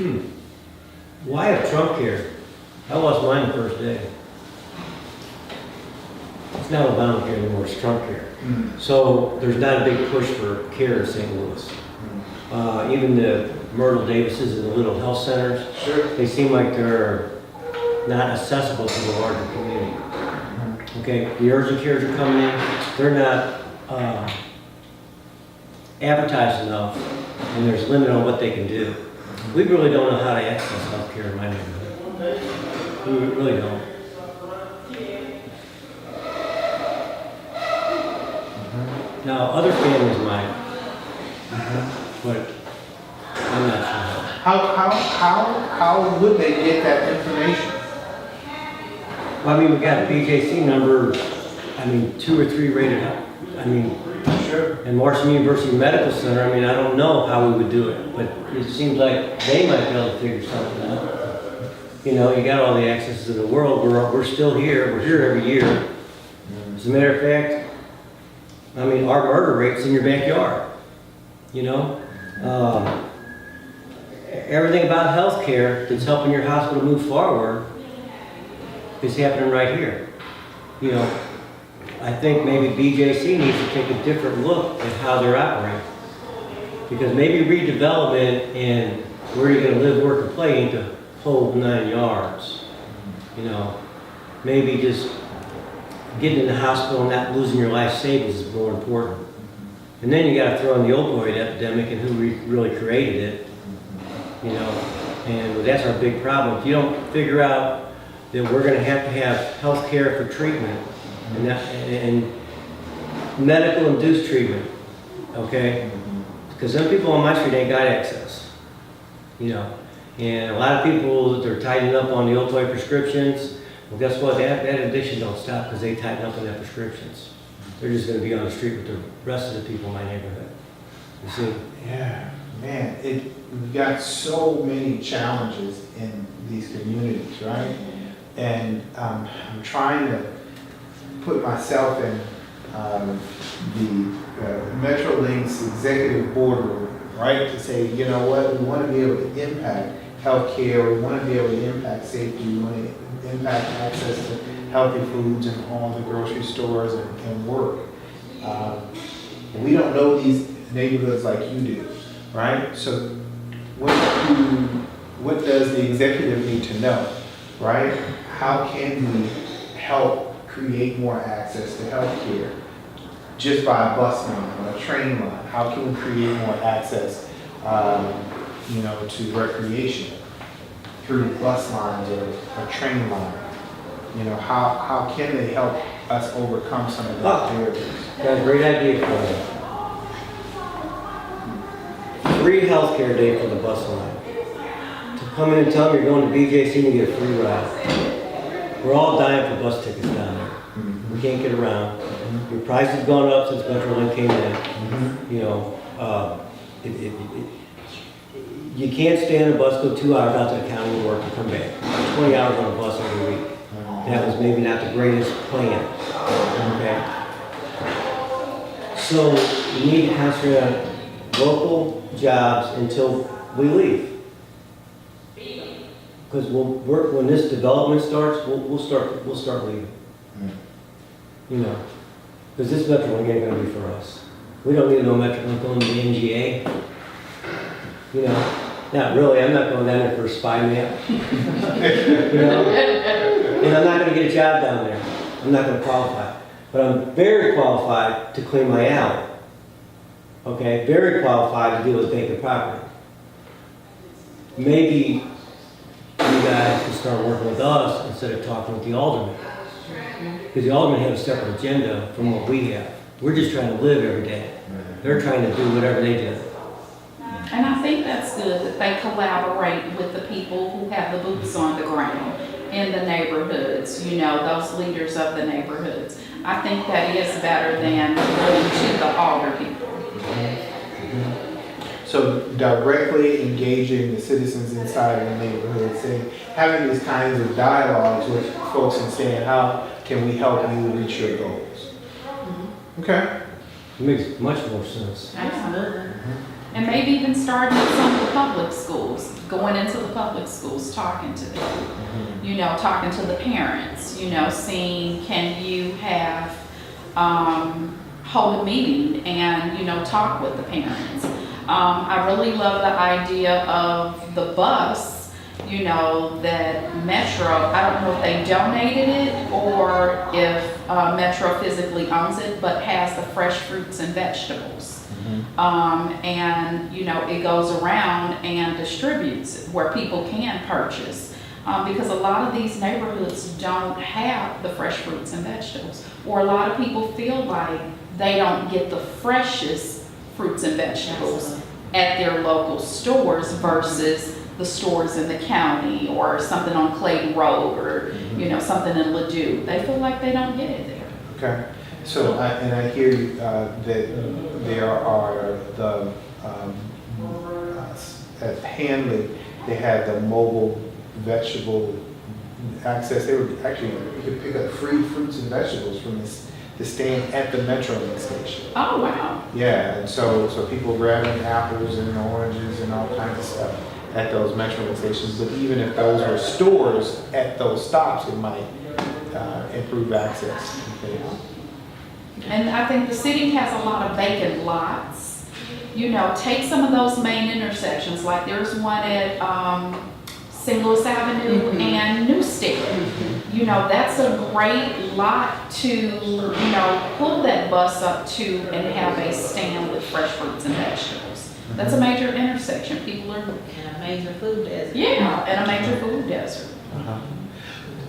Well, I have Trump care. I lost mine the first day. It's not Obamacare anymore, it's Trump care. So there's not a big push for care in St. Louis. Even the Myrtle Davises and the little health centers, Sure. they seem like they're not accessible to the larger community. Okay, the urgent cares are coming in, they're not advertised enough, and there's a limit on what they can do. We really don't know how to access health care in my neighborhood. We really don't. Now, other families might, but I'm not sure. How would they get that information? Well, I mean, we got a BJC number, 2 or 3 rated up. Sure. And Marshall University Medical Center, I don't know how we would do it, but it seems like they might be able to figure something out. You know, you got all the access to the world, we're still here, we're here every year. As a matter of fact, our murder rate's in your backyard, you know? Everything about healthcare that's helping your hospital move forward is happening right here. You know, I think maybe BJC needs to take a different look at how they're operating. Because maybe redevelopment and where you're gonna live, work, and play ain't the whole 9 yards. You know, maybe just getting in the hospital and not losing your life savings is more important. And then you gotta throw in the opioid epidemic and who really created it. You know, and that's our big problem. If you don't figure out that we're gonna have to have health care for treatment and medical induced treatment, okay? Because some people on my street ain't got access, you know? And a lot of people, they're tightening up on the opioid prescriptions. Well, guess what? That addiction don't stop because they tighten up on their prescriptions. They're just gonna be on the street with the rest of the people in my neighborhood. You see? Yeah, man, we've got so many challenges in these communities, right? And I'm trying to put myself in the Metrolinx executive boardroom, right? To say, you know what, we want to be able to impact healthcare, we want to be able to impact safety, we want to impact access to healthy foods in all the grocery stores and work. And we don't know these neighborhoods like you do, right? So what does the executive need to know, right? How can we help create more access to healthcare just by a bus line or a train line? How can we create more access, to recreation through bus lines or a train line? How can they help us overcome some of those barriers? Got a great idea for you. Free healthcare day for the bus line. To come in and tell them you're going to BJC and get a free ride. We're all dying for bus tickets down there. We can't get around. Your price has gone up since Metrolink came in. You can't stay on a bus, go 2 hours out to the county to work and come back. 20 hours on a bus every week. That was maybe not the greatest plan. Okay. So we need to concentrate on local jobs until we leave. Because we'll work when this development starts. We'll start leaving. Because this Metrolink ain't going to be for us. We don't need no Metrolink going to the NGA. Not really. I'm not going down there for a spy map. And I'm not going to get a job down there. I'm not going to qualify. But I'm very qualified to clean my alley. Okay? Very qualified to deal with vacant property. Maybe you guys can start working with us instead of talking with the aldermen. Because the aldermen have a separate agenda from what we have. We're just trying to live every day. They're trying to do whatever they do. And I think that's good that they collaborate with the people who have the boots on the ground in the neighborhoods, those leaders of the neighborhoods. I think that is better than going to the alder people. So directly engaging the citizens inside of the neighborhood, having these kinds of dialogues with folks and saying, how can we help you reach your goals? Okay. It makes much more sense. Absolutely. And maybe even starting at some of the public schools, going into the public schools, talking to them, talking to the parents, seeing, can you have, hold a meeting and, talk with the parents. I really love the idea of the bus, that Metro, I don't know if they donated it or if Metro physically owns it, but has the fresh fruits and vegetables. It goes around and distributes it where people can purchase. Because a lot of these neighborhoods don't have the fresh fruits and vegetables. Or a lot of people feel like they don't get the freshest fruits and vegetables at their local stores versus the stores in the county or something on Clayton Road or, something in Ladue. They feel like they don't get it there. Okay. So, I hear you, that there are at Hanley, they had the mobile vegetable access. They were actually, you could pick up free fruits and vegetables from the stand at the Metrolink station. Oh, wow. Yeah, and so people grabbing apples and oranges and all kinds of stuff at those Metrolink stations. But even if those were stores at those stops, it might improve access. Okay. And I think the city has a lot of vacant lots. Take some of those main intersections, like there's one at St. Louis Avenue and Newstead. That's a great lot to, pull that bus up to and have a stand with fresh fruits and vegetables. That's a major intersection. People are... And a major food desert. Yeah, and a major food desert.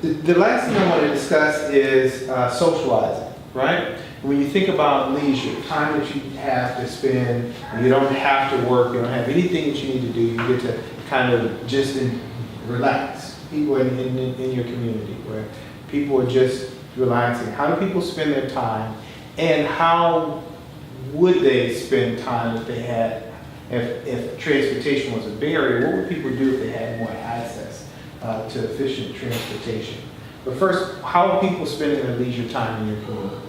The last thing I want to discuss is socializing, right? When you think about leisure, time that you have to spend, you don't have to work, you don't have anything that you need to do, you get to kind of just relax. People in your community where people are just relaxing. How do people spend their time, and how would they spend time if they had, if transportation was a barrier? What would people do if they had more access to efficient transportation? But first, how are people spending their leisure time in your communities?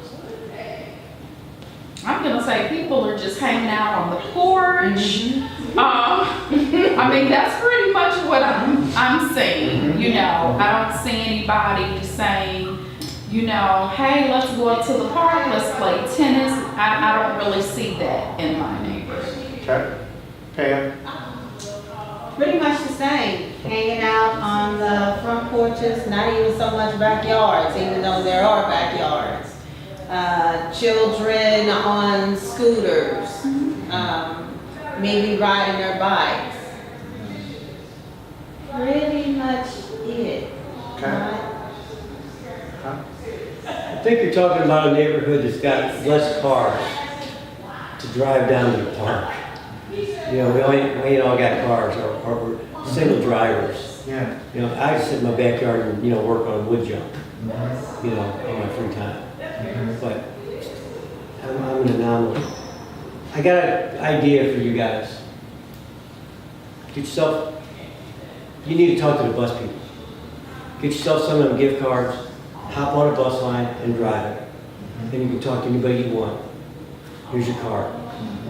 I'm gonna say people are just hanging out on the porch. I mean, that's pretty much what I'm saying. I don't see anybody saying, hey, let's go up to the park, let's play tennis. I don't really see that in my neighborhood. Okay. Pam? Pretty much the same. hanging out on the front porches, not even so much backyards, even though there are backyards. Children on scooters, maybe riding their bikes. Pretty much it. Okay. Right? I think you're talking about a neighborhood that's got less cars to drive down to the park. You know, we ain't all got cars, or we're single drivers. Yeah. You know, I sit in my backyard and, you know, work on wood jump, you know, on my free time. But I'm an anomaly. I got an idea for you guys. Get yourself, you need to talk to the bus people. Get yourself some of them gift cards, hop on a bus line and drive it. And you can talk to anybody you want. Here's your card.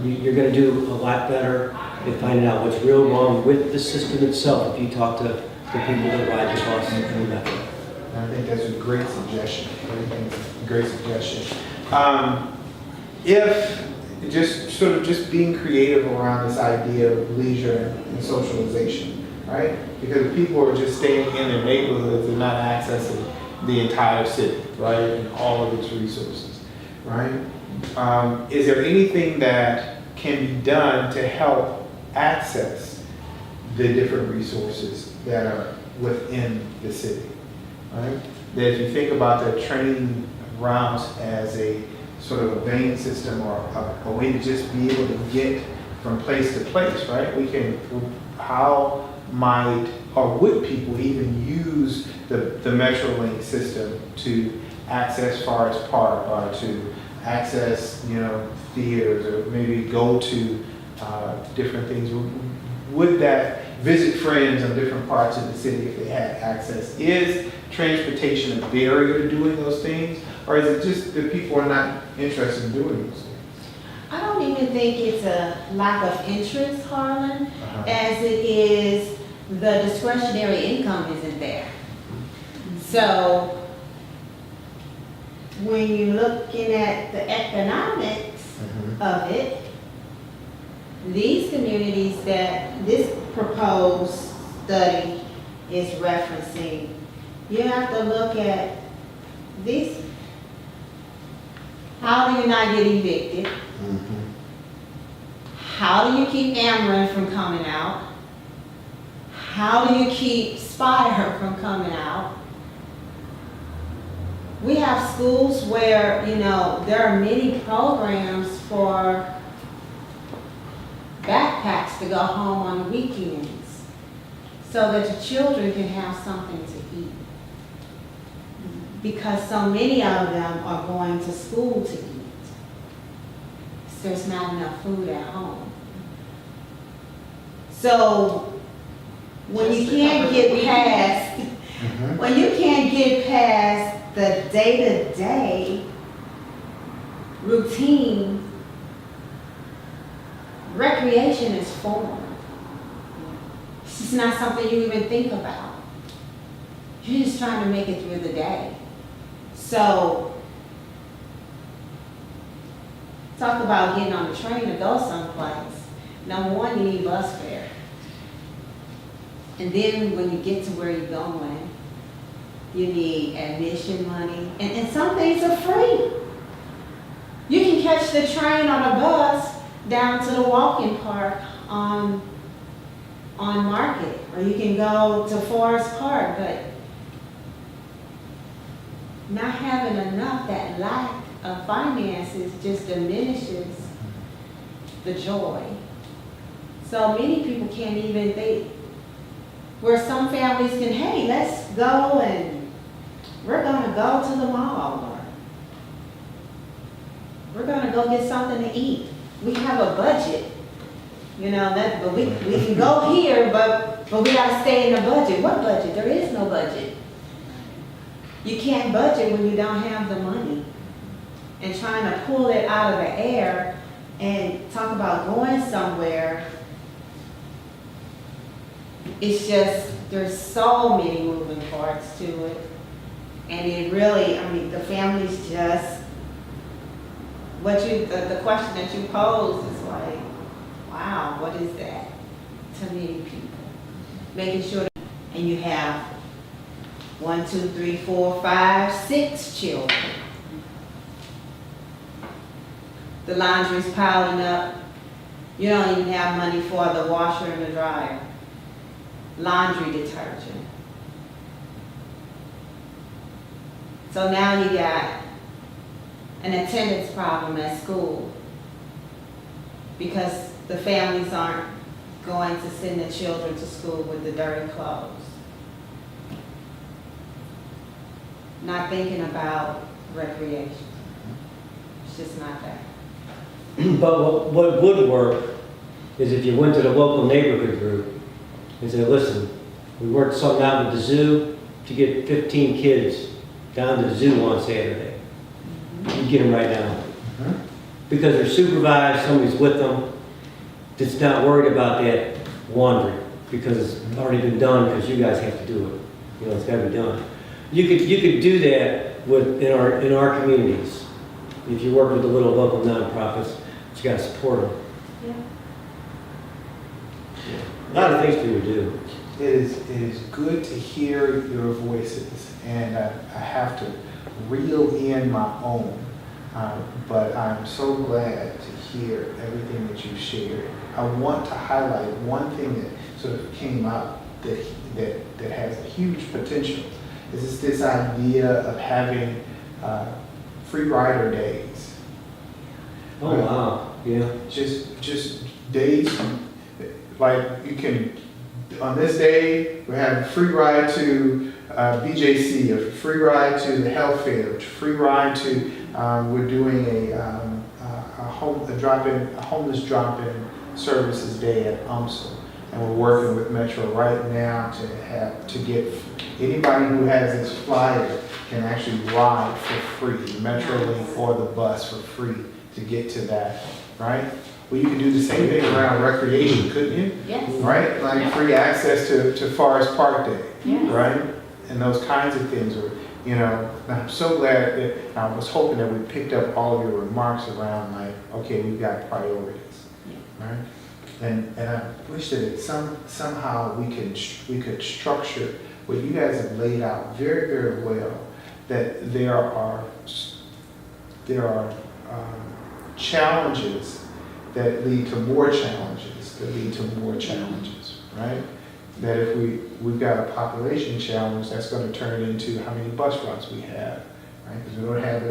You're gonna do a lot better at finding out what's real wrong with the system itself if you talk to the people that ride the bus and the metro. I think that's a great suggestion. I think it's a great suggestion. If just sort of just being creative around this idea of leisure and socialization, right? Because people are just staying in their neighborhoods and not accessing the entire city, right, and all of its resources, right? Is there anything that can be done to help access the different resources that are within the city, right? That if you think about the train routes as a sort of a vein system or a way to just be able to get from place to place, right? How might or would people even use the MetroLink system to access Forest Park or to access, you know, theaters or maybe go to different things? Would that visit friends in different parts of the city if they had access? Is transportation a barrier to doing those things? Or is it just that people are not interested in doing those things? I don't even think it's a lack of interest, Harlan, Uh-huh. as it is the discretionary income isn't there. So when you're looking at the economics of it, these communities that this proposed study is referencing, you have to look at these. How do you not get evicted? How do you keep Ameren from coming out? How do you keep Spire from coming out? We have schools where, you know, there are many programs for backpacks to go home on the weekends so that the children can have something to eat. Because so many of them are going to school to eat. So there's not enough food at home. So when you can't get past, when you can't get past the day-to-day routine, recreation is foreign. It's just not something you even think about. You're just trying to make it through the day. So, talk about getting on the train to go someplace. Number one, you need bus fare. And then when you get to where you're going, you need admission money. And some things are free. You can catch the train on a bus down to the walking park on Market, or you can go to Forest Park, but not having enough, that lack of finances just diminishes the joy. So many people can't even think, where some families can, hey, let's go and we're gonna go to the mall, or we're gonna go get something to eat. We have a budget, you know, but we can go here, but we gotta stay in the budget. What budget? There is no budget. You can't budget when you don't have the money. And trying to pull it out of the air and talk about going somewhere, it's just, there's so many moving parts to it. And it really, I mean, the families just, the question that you posed is like, wow, what is that to many people? Making sure and you have 1, 2, 3, 4, 5, 6 children. The laundry's piling up. You don't even have money for the washer and the dryer. Laundry detergent. So now you got an attendance problem at school because the families aren't going to send the children to school with the dirty clothes. Not thinking about recreation. It's just not there. But what would work is if you went to the local neighborhood group and said, listen, we worked something out with the zoo to get 15 kids down to the zoo on Saturday. You get them right down. Because they're supervised, somebody's with them, that's not worried about that laundry, because it's already been done, because you guys have to do it. You know, it's gotta be done. You could do that in our communities. If you work with the little local nonprofits, but you gotta support them. Yeah. A lot of things people do. It is good to hear your voices, and I have to reel in my own, but I'm so glad to hear everything that you shared. I want to highlight one thing that sort of came up that has a huge potential. Is this idea of having free rider days. Oh, wow, yeah. Just days, like you can, on this day, we have a free ride to BJC, a free ride to the health fair, a free ride to, we're doing a homeless drop-in services day at UMSL. And we're working with Metro right now to get, anybody who has this flyer can actually ride for free, the MetroLink or the bus for free to get to that, right? Well, you could do the same thing around recreation, couldn't you? Yes. Right? Like free access to Forest Park Day, Yes. right? And those kinds of things are, you know, I'm so glad that, I was hoping that we picked up all of your remarks around like, okay, we've got priorities, right? And I wish that it somehow we could structure what you guys have laid out very, very well, that there are challenges that lead to more challenges, that lead to more challenges, right? That if we've got a population challenge, that's going to turn into how many bus routes we have, right? Because we don't have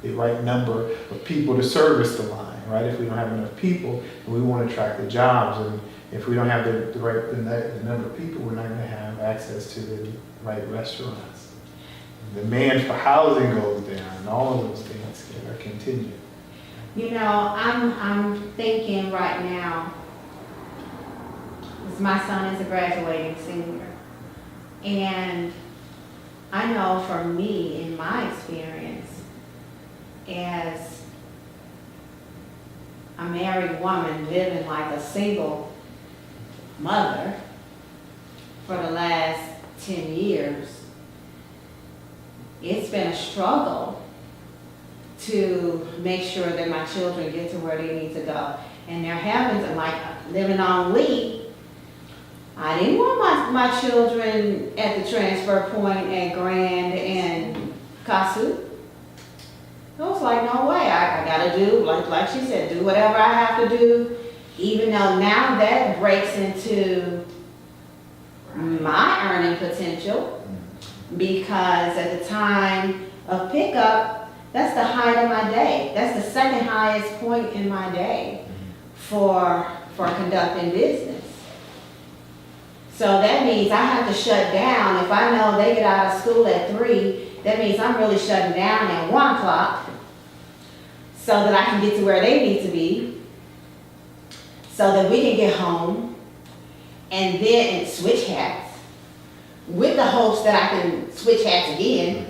the right number of people to service the line, right? If we don't have enough people, and we want to attract the jobs, and if we don't have the number of people, we're not going to have access to the right restaurants. The demand for housing goes down, and all of those things are continued. You know, I'm thinking right now, because my son is a graduating senior, and I know for me, in my experience, as a married woman living like a single mother for the last 10 years, it's been a struggle to make sure that my children get to where they need to go. And there have been, like living on Lee, I didn't want my children at the transfer point at Grand and Kasu. I was like, no way, I gotta do, like she said, do whatever I have to do, even though now that breaks into my earning potential, because at the time of pickup, that's the height of my day. That's the second highest point in my day for conducting business. So that means I have to shut down. If I know they get out of school at 3, that means I'm really shutting down at 1 o'clock so that I can get to where they need to be, so that we can get home and then switch hats, with the hopes that I can switch hats again,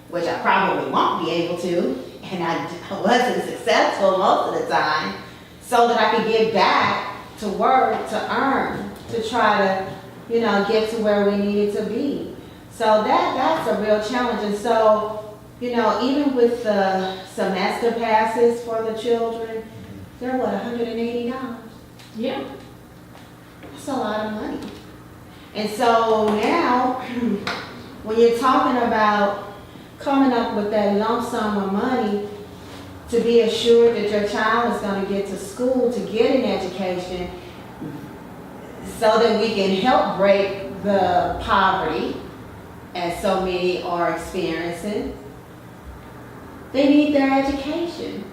which I probably won't be able to, and I wasn't successful most of the time, so that I can get back to work, to earn, to try to, you know, get to where we needed to be. So that's a real challenge. And so, you know, even with the semester passes for the children, they're what, $180? Yeah. That's a lot of money. And so now, when you're talking about coming up with that lump sum of money to be assured that your child is gonna get to school to get an education, so that we can help break the poverty, as so many are experiencing, they need their education.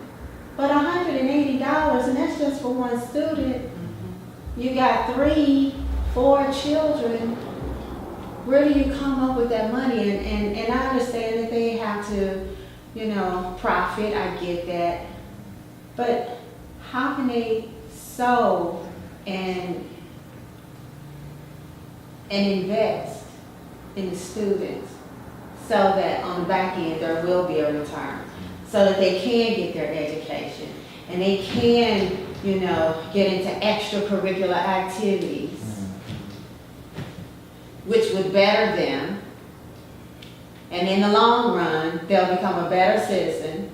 But $180, and that's just for one student. You got 3, 4 children. Where do you come up with that money? And I understand that they have to, profit, I get that. But how can they sow and invest in the students so that on the back end there will be a return, so that they can get their education and they can, get into extracurricular activities, which would better them. And in the long run, they'll become a better citizen.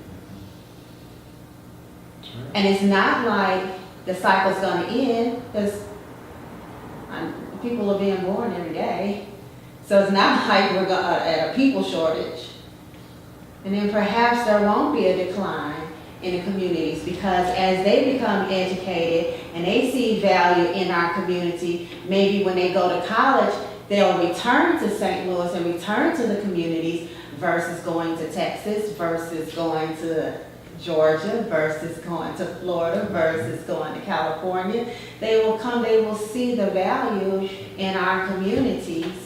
And it's not like the cycle's gonna end, because people are being born every day. So it's not like we're at a people shortage. And then perhaps there won't be a decline in the communities, because as they become educated and they see value in our community, maybe when they go to college, they'll return to St. Louis and return to the communities versus going to Texas, versus going to Georgia, versus going to Florida, versus going to California. They will see the value in our communities.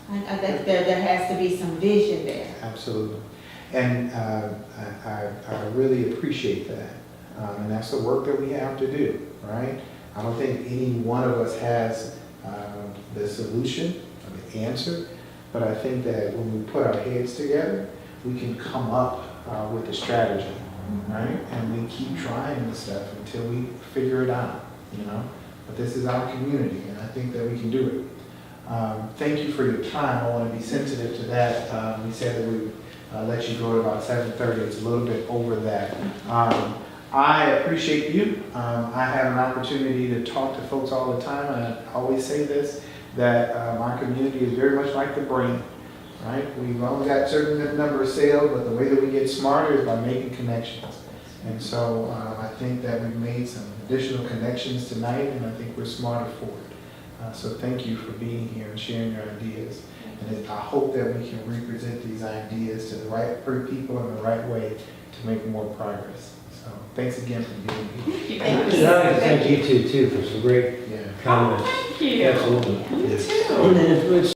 I think there has to be some vision there. Absolutely. And I really appreciate that. And that's the work that we have to do, right? I don't think any one of us has the solution or the answer, but I think that when we put our heads together, we can come up with a strategy, right? And we keep trying this stuff until we figure it out, But this is our community, and I think that we can do it. Thank you for your time. I want to be sensitive to that. We said that we would let you go at about 7:30. It's a little bit over that. I appreciate you. I have an opportunity to talk to folks all the time, and I always say this, that our community is very much like the brain, right? We've only got a certain number of cells, but the way that we get smarter is by making connections. And so I think that we've made some additional connections tonight, and I think we're smarter for it. So thank you for being here and sharing your ideas. And I hope that we can represent these ideas to the right people in the right way to make more progress. So thanks again for being here. Thank you. And I'd like to thank you too for some great Yeah. comments. Thank you. Absolutely. You too. And then it's